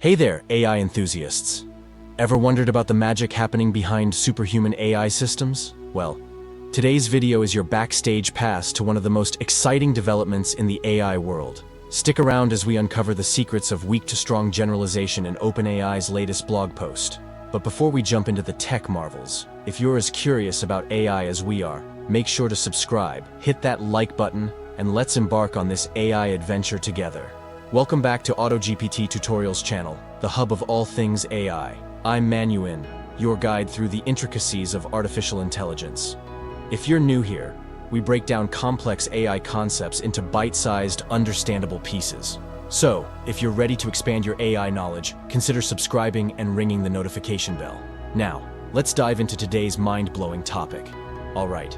Hey there, AI enthusiasts. Ever wondered about the magic happening behind superhuman AI systems? Well, today's video is your backstage pass to one of the most exciting developments in the AI world. Stick around as we uncover the secrets of weak to strong generalization in OpenAI's latest blog post. But before we jump into the tech marvels, if you're as curious about AI as we are, make sure to subscribe, hit that like button, and let's embark on this AI adventure together. Welcome back to AutoGPT Tutorials channel, the hub of all things AI. I'm Manuin, your guide through the intricacies of artificial intelligence. If you're new here, we break down complex AI concepts into bite-sized, understandable pieces. So, if you're ready to expand your AI knowledge, consider subscribing and ringing the notification bell. Now, let's dive into today's mind-blowing topic. All right,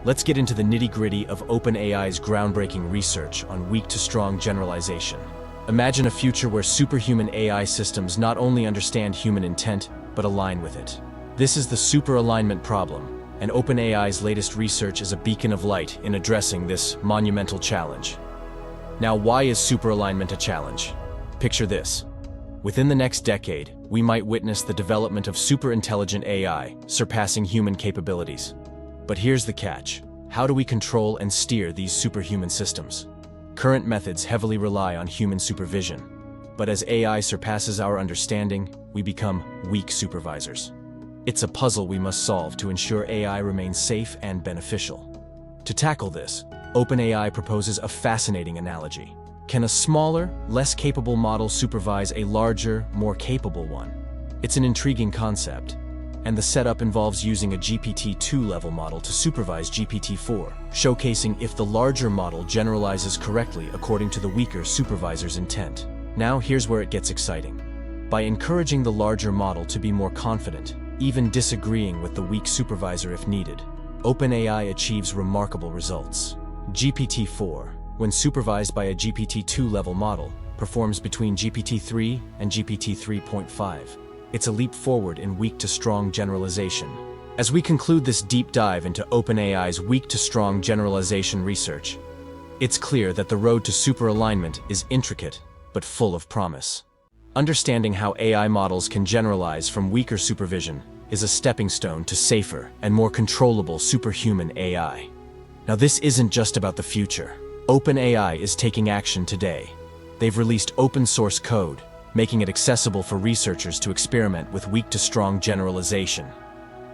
let's get into the nitty-gritty of OpenAI's groundbreaking research on weak to strong generalization. Imagine a future where superhuman AI systems not only understand human intent, but align with it. This is the superalignment problem, and OpenAI's latest research is a beacon of light in addressing this monumental challenge. Now, why is superalignment a challenge? Picture this. Within the next decade, we might witness the development of superintelligent AI, surpassing human capabilities. But here's the catch. How do we control and steer these superhuman systems? Current methods heavily rely on human supervision. But as AI surpasses our understanding, we become weak supervisors. It's a puzzle we must solve to ensure AI remains safe and beneficial. To tackle this, OpenAI proposes a fascinating analogy. Can a smaller, less capable model supervise a larger, more capable one? It's an intriguing concept, and the setup involves using a GPT-2 level model to supervise GPT-4, showcasing if the larger model generalizes correctly according to the weaker supervisor's intent. Now here's where it gets exciting. By encouraging the larger model to be more confident, even disagreeing with the weak supervisor if needed, OpenAI achieves remarkable results. GPT-4, when supervised by a GPT-2 level model, performs between GPT-3 and GPT-3.5. It's a leap forward in weak to strong generalization. As we conclude this deep dive into OpenAI's weak to strong generalization research, it's clear that the road to superalignment is intricate but full of promise. Understanding how AI models can generalize from weaker supervision is a stepping stone to safer and more controllable superhuman AI. Now, this isn't just about the future. OpenAI is taking action today. They've released open source code, making it accessible for researchers to experiment with weak to strong generalization.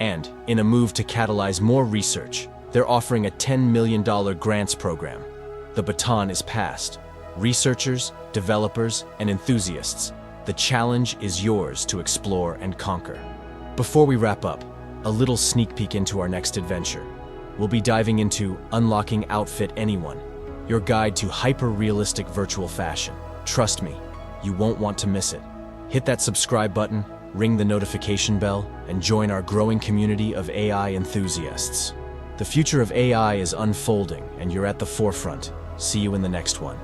And, in a move to catalyze more research, they're offering a $10 million grants program. The baton is passed. Researchers, developers, and enthusiasts, the challenge is yours to explore and conquer. Before we wrap up, a little sneak peek into our next adventure. We'll be diving into Unlocking Outfit Anyone, your guide to hyper-realistic virtual fashion. Trust me, you won't want to miss it. Hit that subscribe button, ring the notification bell, and join our growing community of AI enthusiasts. The future of AI is unfolding, and you're at the forefront. See you in the next one.